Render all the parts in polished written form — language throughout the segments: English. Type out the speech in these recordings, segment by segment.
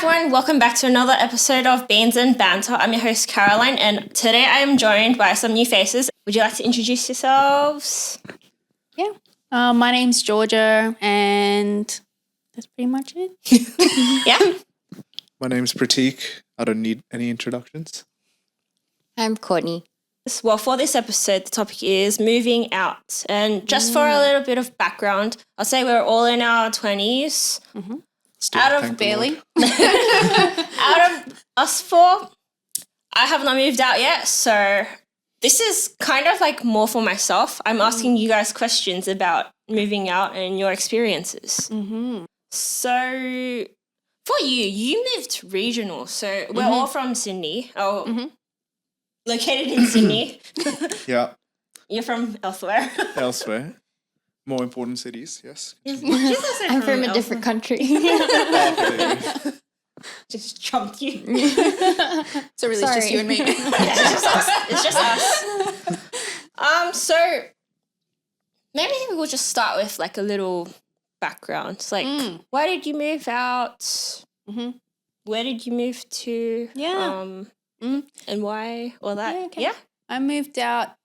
everyone, welcome back to another episode of Beans and Banter. I'm your host Caroline, and today I am joined by some new faces. Would you like to introduce yourselves? Yeah. My name's Georgia, and that's pretty much it. Yeah. My name's Prateek. I don't need any introductions. I'm Courtney. Well, for this episode, the topic is moving out. And just for a little bit of background, I'll say we're all in our 20s. Mm-hmm. Still, Out of thank the barely. Lord. Out of us four, I have not moved out yet. So this is kind of like more for myself. I'm asking you guys questions about moving out and your experiences. Mm-hmm. So for you moved regional. So we're all from Sydney. Located in Sydney. Yeah, You're from elsewhere. elsewhere. More important cities, yes. I'm from a different country. Just trumped you. So really, it's just you and me. It's just us. So maybe we'll just start with like a little background. It's like, why did you move out? Mm-hmm. Where did you move to? Yeah. And why? All that. Yeah, okay. Yeah. I moved out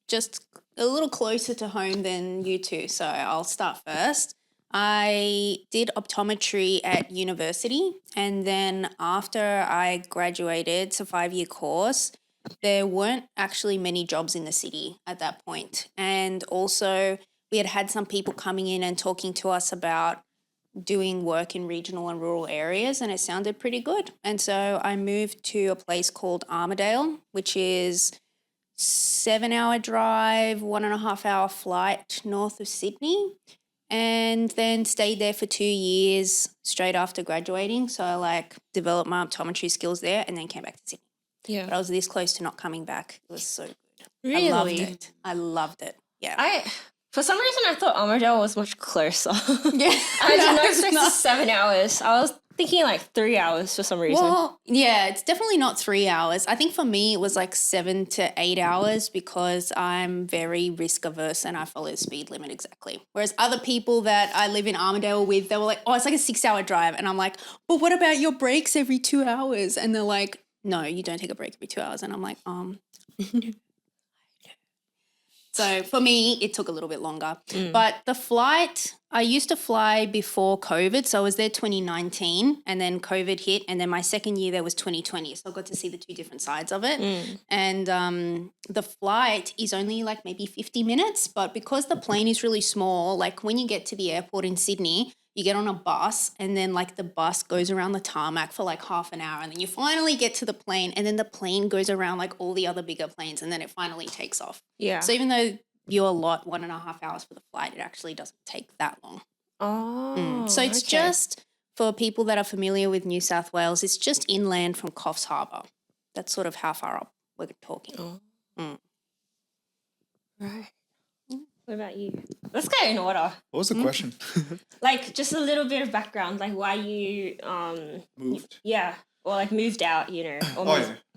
just a little closer to home than you two, so I'll start first. I did optometry at university, and then after I graduated, it's a 5-year course, there weren't actually many jobs in the city at that point. And also we had some people coming in and talking to us about doing work in regional and rural areas, and it sounded pretty good. And so I moved to a place called Armidale, which is 7-hour drive, 1.5-hour flight north of Sydney, and then stayed there for 2 years straight after graduating. So I like developed my optometry skills there and then came back to Sydney. Yeah. But I was this close to not coming back. It was so good. Really? I loved it. Yeah. For some reason, I thought Armidale was much closer. Yeah. I did not expect 7 hours. I was thinking like 3 hours for some reason. Well, yeah, it's definitely not 3 hours. I think for me it was like 7 to 8 hours because I'm very risk averse and I follow the speed limit exactly. Whereas other people that I live in Armidale with, they were like, oh, it's like a 6-hour drive. And I'm like, but what about your breaks every 2 hours? And they're like, no, you don't take a break every 2 hours. And I'm like, So for me, it took a little bit longer. But the flight, I used to fly before COVID. So I was there 2019 and then COVID hit. And then my second year there was 2020. So I got to see the two different sides of it. And the flight is only like maybe 50 minutes. But because the plane is really small, like when you get to the airport in Sydney, you get on a bus and then like the bus goes around the tarmac for like half an hour and then you finally get to the plane and then the plane goes around like all the other bigger planes and then it finally takes off. Yeah. So even though you allot 1.5 hours for the flight, it actually doesn't take that long. Oh. So it's just for people that are familiar with New South Wales, it's just inland from Coffs Harbour. That's sort of how far up we're talking. Right. What about you? Let's go in order. What was the question? Like just a little bit of background, like why you Moved. Yeah, or like moved out, or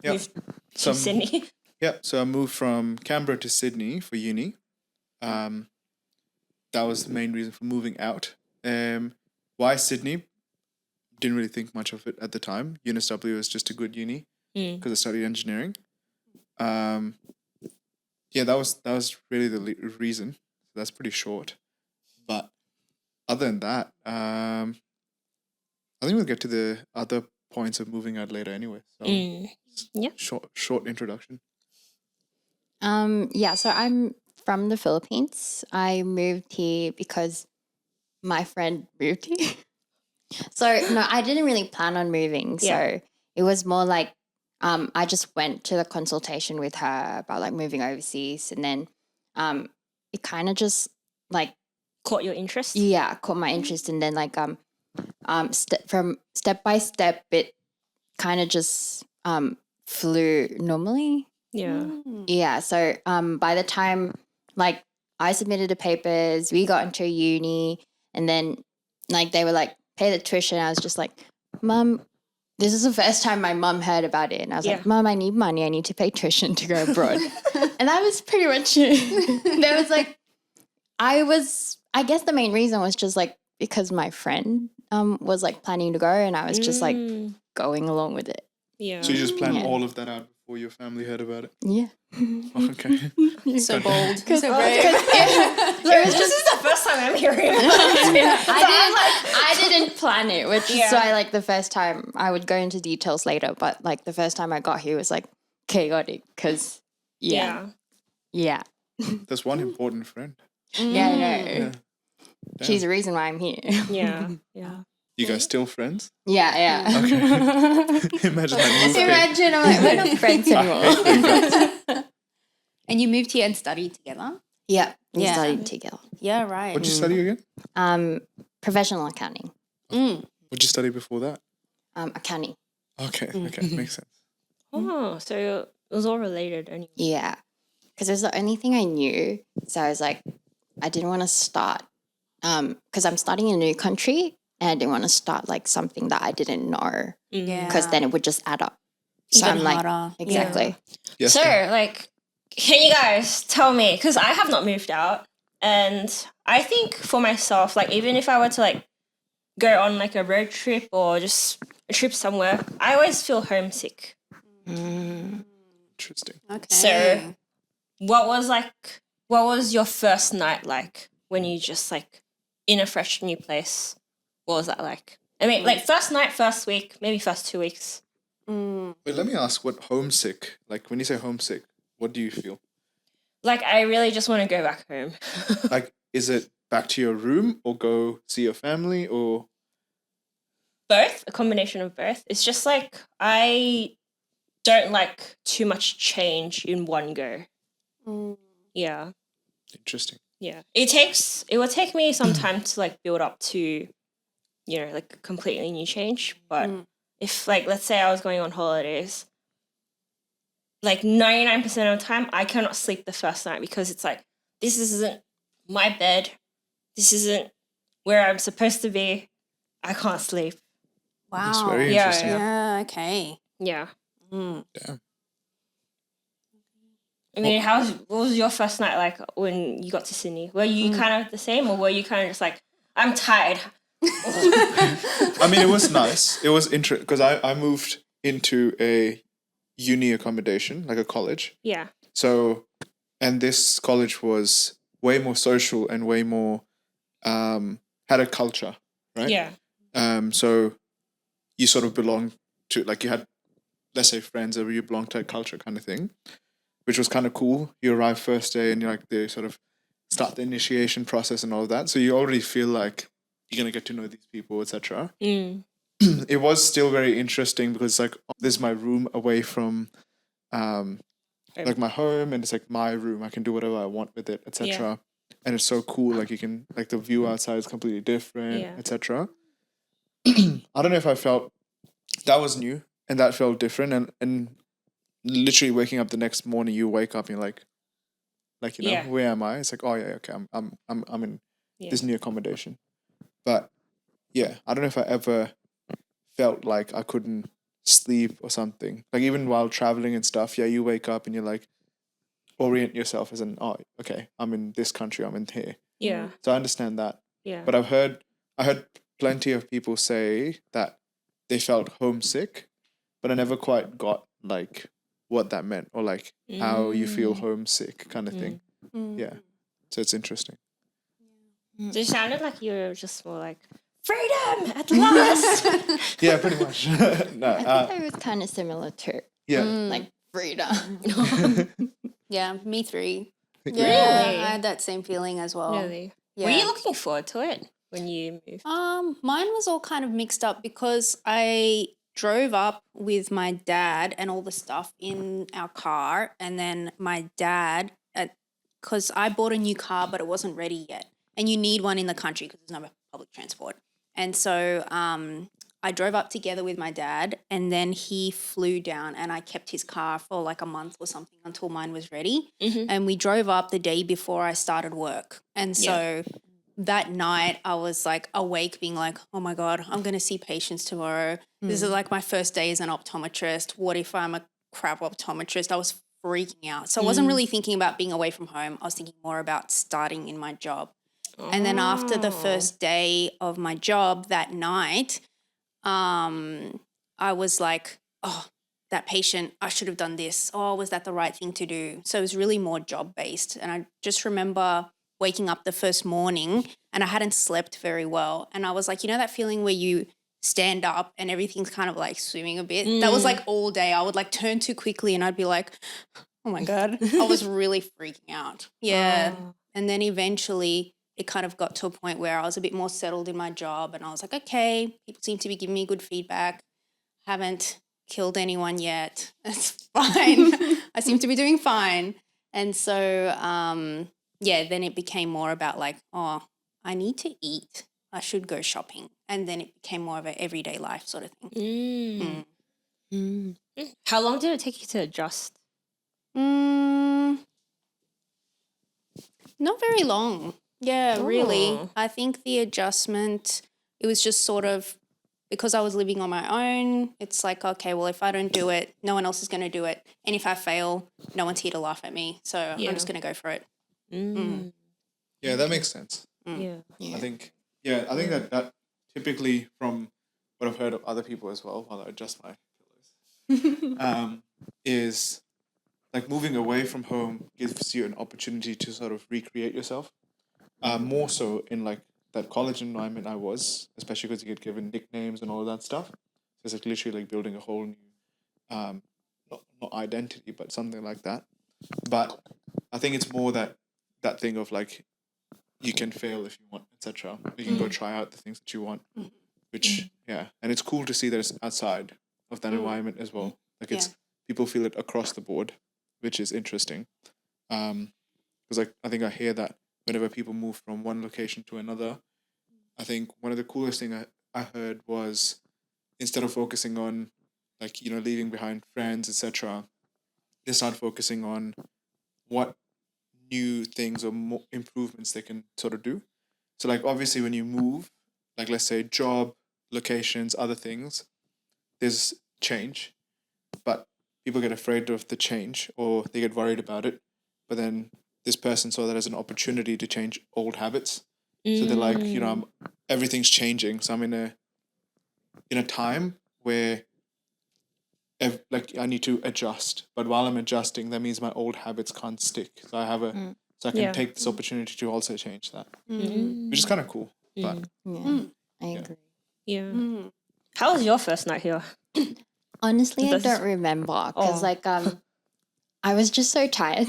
moved to Sydney. Yeah, so I moved from Canberra to Sydney for uni. That was the main reason for moving out. Why Sydney? Didn't really think much of it at the time. UNSW was just a good uni because I studied engineering. Yeah, that was really the reason. That's pretty short. But other than that, I think we'll get to the other points of moving out later anyway. So Yeah. Short introduction. So I'm from the Philippines. I moved here because my friend moved here. So no, I didn't really plan on moving. Yeah. So it was more like I just went to the consultation with her about like moving overseas, and then it kind of just like Caught your interest? yeah, caught my interest, and then like from step by step, it kind of just flew normally. Yeah. Yeah. So by the time like I submitted the papers, we got into uni, and then like they were like pay the tuition. I was just like, Mum, this is the first time my mum heard about it, and I was like, Mum, I need money. I need to pay tuition to go abroad, and that was pretty much it. There was like, I guess the main reason was just like because my friend was like planning to go, and I was just like going along with it. Yeah. So you just planned Yeah. all of that out before your family heard about it? Yeah. Okay. So bold. So Because brave. This is the first time I'm hearing about it. I didn't plan it, which is Yeah. why like the first time I would go into details later, but like the first time I got here was like chaotic because yeah. That's one important friend. Yeah, I know. Yeah. She's the reason why I'm here. Yeah. Yeah. You guys still friends? Yeah. Okay. Imagine that move there. Imagine I'm like, we're not friends anymore. And you moved here and studied together? Yeah, we Yeah. studied together. Yeah, right. What'd you study again? Professional accounting. What'd you study before that? Accounting. Okay, makes sense. Oh, so it was all related anyway. Yeah, because it was the only thing I knew. So I was like, I didn't want to start because I'm starting in a new country, and I didn't want to start like something that I didn't know Yeah. because then it would just add up. So Even I'm like, harder. exactly. Yes. So, ma'am. like, can you guys tell me? Because I have not moved out, and I think for myself, like, even if I were to like go on like a road trip or just a trip somewhere, I always feel homesick. Interesting. Okay. So, what was your first night like when you just like in a fresh new place? What was that like? I mean, like first night, first week, maybe first 2 weeks. Wait, let me ask what homesick, like when you say homesick, what do you feel? Like, I really just want to go back home. Like, is it back to your room or go see your family or? Both, a combination of both. It's just like I don't like too much change in one go. Yeah. Interesting. Yeah. It will take me some time to like build up to, you know, like a completely new change. But if like, let's say I was going on holidays, like 99% of the time, I cannot sleep the first night because it's like, this isn't my bed. This isn't where I'm supposed to be. I can't sleep. Wow. That's very Yeah, interesting. Yeah, okay. Yeah. Damn. I mean, what was your first night like when you got to Sydney? Were you kind of the same, or were you kind of just like, I'm tired? I mean, it was nice. It was interesting because I moved into a uni accommodation, like a college. Yeah. So, and this college was way more social and way more had a culture, right? Yeah. So you sort of belong to, like, you had, let's say, friends, or you belong to a culture kind of thing, which was kind of cool. You arrive first day and you're like, they sort of start the initiation process and all of that. So you already feel like you're going to get to know these people, etc. It was still very interesting because it's like, oh, this is my room away from like my home, and it's like my room. I can do whatever I want with it, etc. And it's so cool. Like, you can, like, the view outside is completely different, etc. I don't know if I felt that was new and that felt different, and literally waking up the next morning, you wake up and you're like you know, where am I? It's like, oh yeah, okay, I'm in this new accommodation. But yeah, I don't know if I ever felt like I couldn't sleep or something. Like, even while traveling and stuff, you wake up and you're like, orient yourself as an, oh, okay, I'm in this country, I'm in here. Yeah. So I understand that. Yeah. But I heard plenty of people say that they felt homesick, but I never quite got like what that meant, or like how you feel homesick kind of thing. Yeah. So it's interesting. So it sounded like you were just more like, freedom at last. Yeah, pretty much. No. I think it was kind of similar too. Yeah. Like freedom. Yeah, me three. Really? I had that same feeling as well. Really? Yeah. Were you looking forward to it when you moved? Mine was all kind of mixed up because I drove up with my dad and all the stuff in our car, and then my dad, because I bought a new car but it wasn't ready yet, and you need one in the country because there's no public transport. And so I drove up together with my dad, and then he flew down, and I kept his car for like a month or something until mine was ready. And we drove up the day before I started work. And so that night I was like awake being like, oh my God, I'm going to see patients tomorrow. This is like my first day as an optometrist. What if I'm a crap optometrist? I was freaking out. So I wasn't really thinking about being away from home. I was thinking more about starting in my job. And then after the first day of my job that night, I was like, oh, that patient, I should have done this. Oh, was that the right thing to do? So it was really more job-based. And I just remember waking up the first morning and I hadn't slept very well. And I was like, you know that feeling where you stand up and everything's kind of like swimming a bit? That was like all day. I would like turn too quickly and I'd be like, oh my God. I was really freaking out. Yeah. And then eventually it kind of got to a point where I was a bit more settled in my job and I was like, okay, people seem to be giving me good feedback. Haven't killed anyone yet. It's fine. I seem to be doing fine. And so, then it became more about like, oh, I need to eat. I should go shopping. And then it became more of an everyday life sort of thing. How long did it take you to adjust? Not very long. Yeah, really. I think the adjustment, it was just sort of because I was living on my own. It's like, okay, well, if I don't do it, no one else is going to do it. And if I fail, no one's here to laugh at me. So I'm just going to go for it. Yeah, that makes sense. Yeah. I think that typically from what I've heard of other people as well, while I adjust my pillows, is like moving away from home gives you an opportunity to sort of recreate yourself. More so in like that college environment I was, especially because you get given nicknames and all of that stuff. So it's like literally like building a whole new, not identity, but something like that. But I think it's more that thing of like you can fail if you want, etc. You can go try out the things that you want, which and it's cool to see that it's outside of that environment as well. Like it's people feel it across the board, which is interesting. Because like I think I hear that whenever people move from one location to another, I think one of the coolest thing I heard was instead of focusing on like, you know, leaving behind friends, etc., they start focusing on what new things or more improvements they can sort of do. So like obviously when you move, like let's say job, locations, other things, there's change, but people get afraid of the change or they get worried about it. But then this person saw that as an opportunity to change old habits. So they're like, you know, everything's changing. So I'm in a time where like I need to adjust. But while I'm adjusting, that means my old habits can't stick. So I have so I can take this opportunity to also change that, which is kind of cool. But I agree. Yeah. How was your first night here? Honestly, I don't remember because like I was just so tired.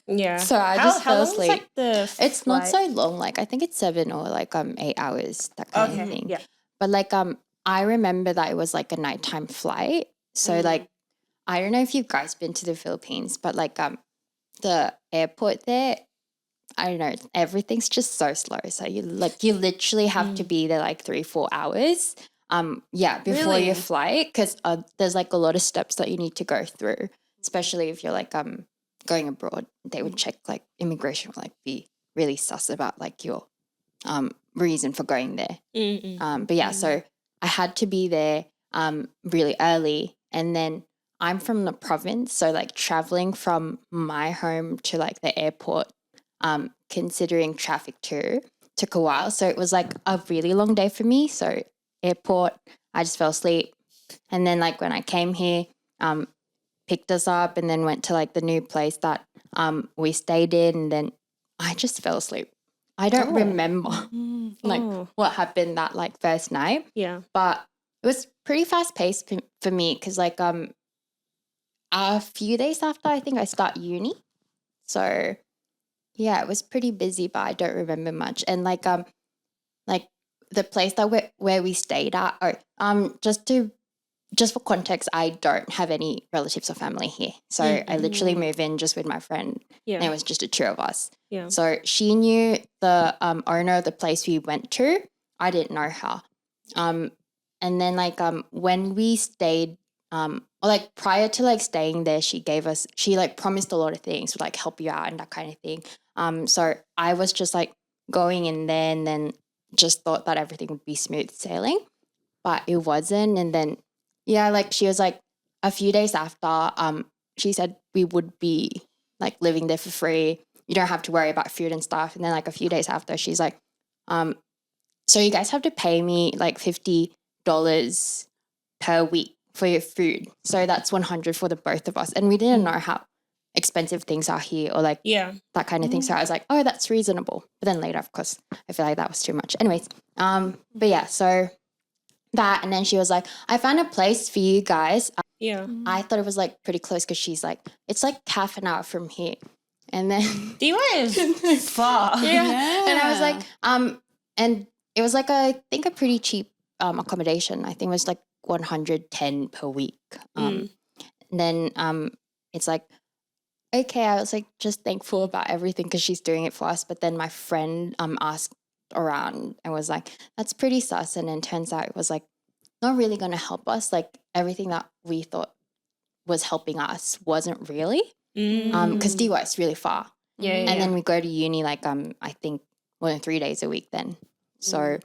Yeah. So I just fell asleep. Like the it's not so long. Like I think it's 7 or like 8 hours, that kind of thing. Yeah. But like I remember that it was like a nighttime flight. So like I don't know if you guys been to the Philippines, but like the airport there, I don't know, everything's just so slow. So you literally have to be there like 3-4 hours. Before your flight, because there's like a lot of steps that you need to go through, especially if you're like going abroad. They would check like immigration would like be really sus about like your reason for going there. So I had to be there really early, and then I'm from the province, so like traveling from my home to like the airport, considering traffic too, took a while. So it was like a really long day for me. So airport, I just fell asleep, and then like when I came here, picked us up, and then went to like the new place that we stayed in, and then I just fell asleep. I don't remember what happened that like first night. Yeah. But it was pretty fast paced for me because like a few days after I think I start uni. So yeah, it was pretty busy, but I don't remember much. And like the place that where we stayed at, just for context, I don't have any relatives or family here. So I literally moved in just with my friend. Yeah. And it was just the two of us. Yeah. So she knew the owner of the place we went to. I didn't know her. And then like when we stayed, or like prior to like staying there, she like promised a lot of things, would like help you out and that kind of thing. So I was just like going in there and then just thought that everything would be smooth sailing, but it wasn't. And then like she was like a few days after, she said we would be like living there for free. you don't have to worry about food and stuff. And then like a few days after, she's like, so you guys have to pay me like $50 per week for your food. So that's 100 for the both of us. And we didn't know how expensive things are here or like that kind of thing. So I was like, oh, that's reasonable. But then later, of course, I feel like that was too much. Anyways, but yeah, so that, and then she was like, I found a place for you guys. Yeah. I thought it was like pretty close because she's like, it's like half an hour from here. And then DY is far. yeah. And I was like, and it was like I think a pretty cheap accommodation. I think it was like 110 per week. And then it's like, okay, I was like just thankful about everything because she's doing it for us. But then my friend asked around and was like, that's pretty sus. And then turns out it was like not really going to help us. Like everything that we thought was helping us wasn't really. Because DY is really far. And then we go to uni like I think more than 3 days a week then. So and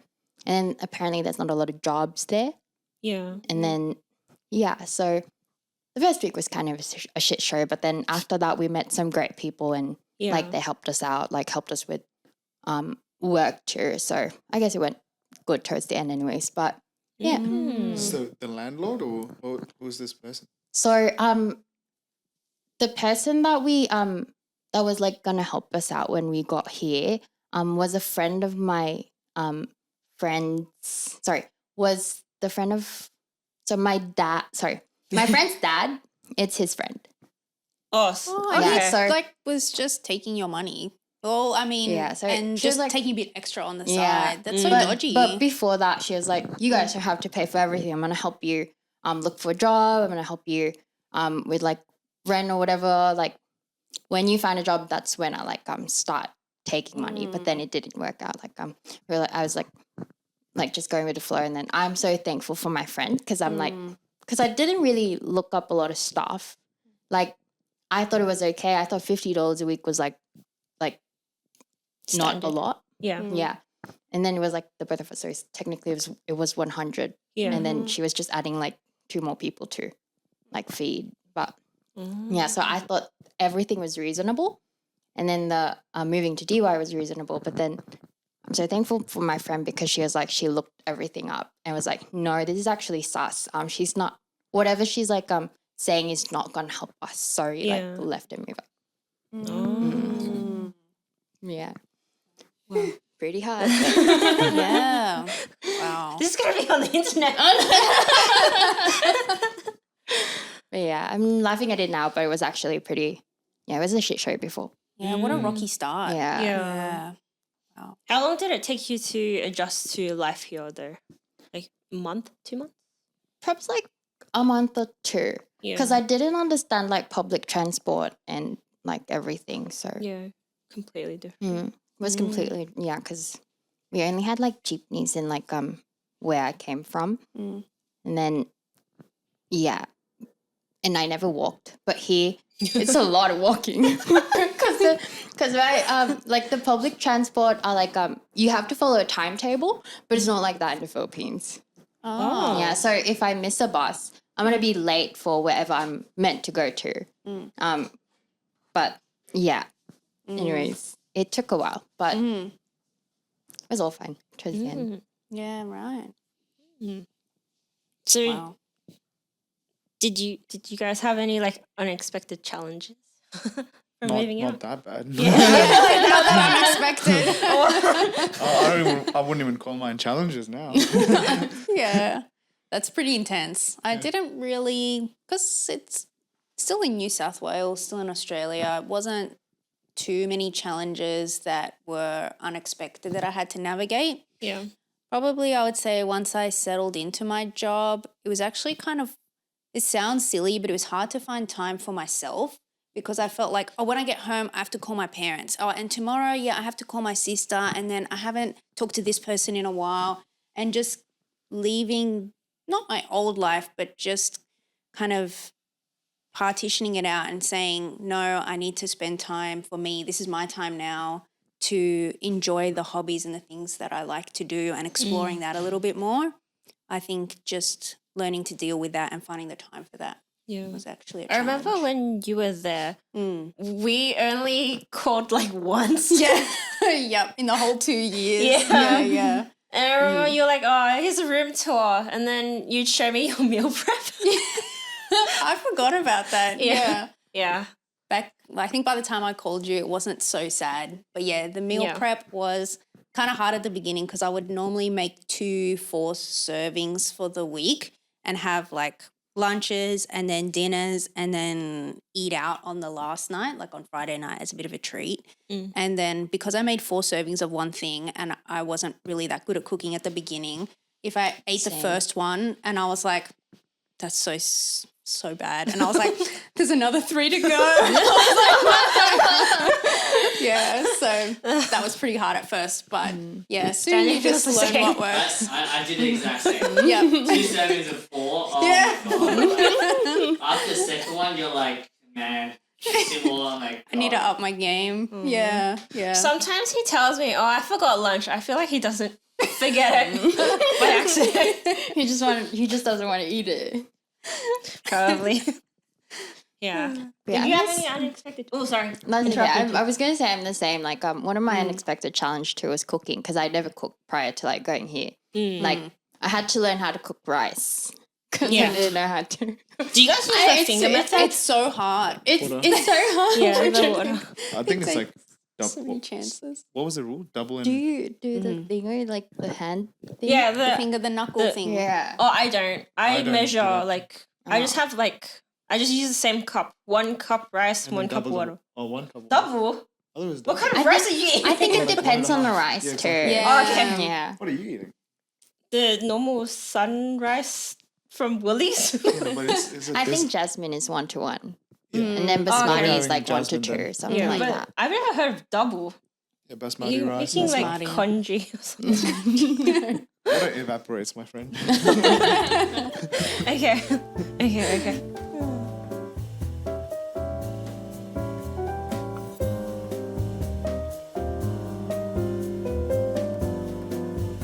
then apparently there's not a lot of jobs there. Yeah. And then so the first week was kind of a shit show, but then after that we met some great people and like they helped us out, like helped us with work too. So I guess it went good towards the end anyways. But So the landlord or who's this person? So the person that we that was like gonna help us out when we got here was a friend of my was the friend of my friend's dad. It's his friend. Oh, okay. Yeah, so Like was just taking your money. Well, I mean, so and she was just like, taking a bit extra on the side. That's so but, dodgy. But before that, she was like, you guys don't have to pay for everything. I'm gonna help you look for a job. I'm gonna help you with like rent or whatever. Like when you find a job, that's when I like start taking money. But then it didn't work out. Like really, I was like just going with the flow. And then I'm so thankful for my friend because I'm like, because I didn't really look up a lot of stuff. Like I thought it was okay. I thought $50 a week was like standard. Not a lot. Yeah. Yeah. And then it was like the both of us. So technically it was 100. Yeah. And then she was just adding like 2 more people to like feed. But yeah, so I thought everything was reasonable. And then the moving to DY was reasonable. But then I'm so thankful for my friend because she was like, she looked everything up and was like, no, this is actually sus. She's not, whatever she's like saying is not going to help us. So like left and move up. Yeah. Wow. Pretty hard. Yeah. Wow. This is going to be on the internet. But yeah, I'm laughing at it now, but it was actually pretty, it was a shit show before. Yeah, what a rocky start. Yeah. Yeah. Wow. How long did it take you to adjust to life here though? Like a month, 2 months? Perhaps like a month or 2. Because I didn't understand like public transport and like everything. So yeah, completely different. It was completely, because we only had like jeepneys in like where I came from. And then, and I never walked. But here, it's a lot of walking. Because like the public transport are like, you have to follow a timetable, but it's not like that in the Philippines. Oh. Yeah, so if I miss a bus, I'm going to be late for wherever I'm meant to go to. But yeah, anyways, it took a while, but it was all fine towards the end. Yeah, right. So Wow. did you guys have any like unexpected challenges from moving out? Not that bad. Not that unexpected. I wouldn't even call mine challenges now. Yeah, that's pretty intense. I didn't really, because it's still in New South Wales, still in Australia. It wasn't too many challenges that were unexpected that I had to navigate. Yeah. Probably I would say once I settled into my job, it was actually kind of, it sounds silly, but it was hard to find time for myself because I felt like, when I get home, I have to call my parents. And tomorrow, I have to call my sister, and then I haven't talked to this person in a while, and just leaving, not my old life, but just kind of partitioning it out and saying, no, I need to spend time for me. This is my time now to enjoy the hobbies and the things that I like to do and exploring that a little bit more. I think just learning to deal with that and finding the time for that. Yeah. was actually a I remember challenge. when you were there, Mm. we only called like once. Yeah. Yep. In the whole 2 years. Yeah. Yeah. And I remember you were like, oh, here's a room tour. And then you'd show me your meal prep. I forgot about that. Yeah. Yeah. Back, I think by the time I called you, it wasn't so sad. But yeah, the meal Yeah. prep was kind of hard at the beginning because I would normally make 2 4 servings for the week and have like lunches and then dinners and then eat out on the last night, like on Friday night as a bit of a treat. And then because I made 4 servings of one thing and I wasn't really that good at cooking at the beginning, if I ate the first one and I was like, that's so bad. And I was like, there's another 3 to go. Yeah, so that was pretty hard at first. But yeah, soon you just learn what works. I did the exact same. Yeah. 2 servings of 4. Oh Yeah. my god. After the second one, you're like, man, similar. I'm like, I need to up my game. Yeah, yeah. Sometimes he tells me, oh, I forgot lunch. I feel like he doesn't forget it by accident. He just doesn't want to eat it. Probably. Yeah. Yeah, Did you I have guess- any unexpected? Oh, sorry. That's okay. Interrupted you. I was going to say I'm the same. Like, one of my unexpected challenge too was cooking because I never cooked prior to like going here. Like, I had to learn how to cook rice because Yeah. I didn't know how to. Do you guys use the finger method? It's so hard. It's Water. it's so hard. Yeah, to the do. water. I think it's like like so many chances. what was the rule? Double and Do you do the thing or like the hand thing? Yeah, The finger, the knuckle thing. Yeah. Oh, I don't. I don't do measure that. like I just have like I just use the same cup. 1 cup rice, and 1 then cup double water. Oh, 1 cup. Double? I thought it was What double. kind I of rice are think- you eating? I think it Like depends on the 1.5. rice Yeah, too. exactly. Yeah. Oh, okay. Yeah. What are you eating? The normal sun rice from Woolies. Yeah, but is it I this? think jasmine is 1 to 1, Yeah. and then Oh, okay. basmati is Yeah, like 1 to jasmine 2, then. something Yeah, like but that. I've never heard of double. Yeah, basmati You're rice. making like Basmati. congee or something. Water evaporates, my friend. Okay. Okay.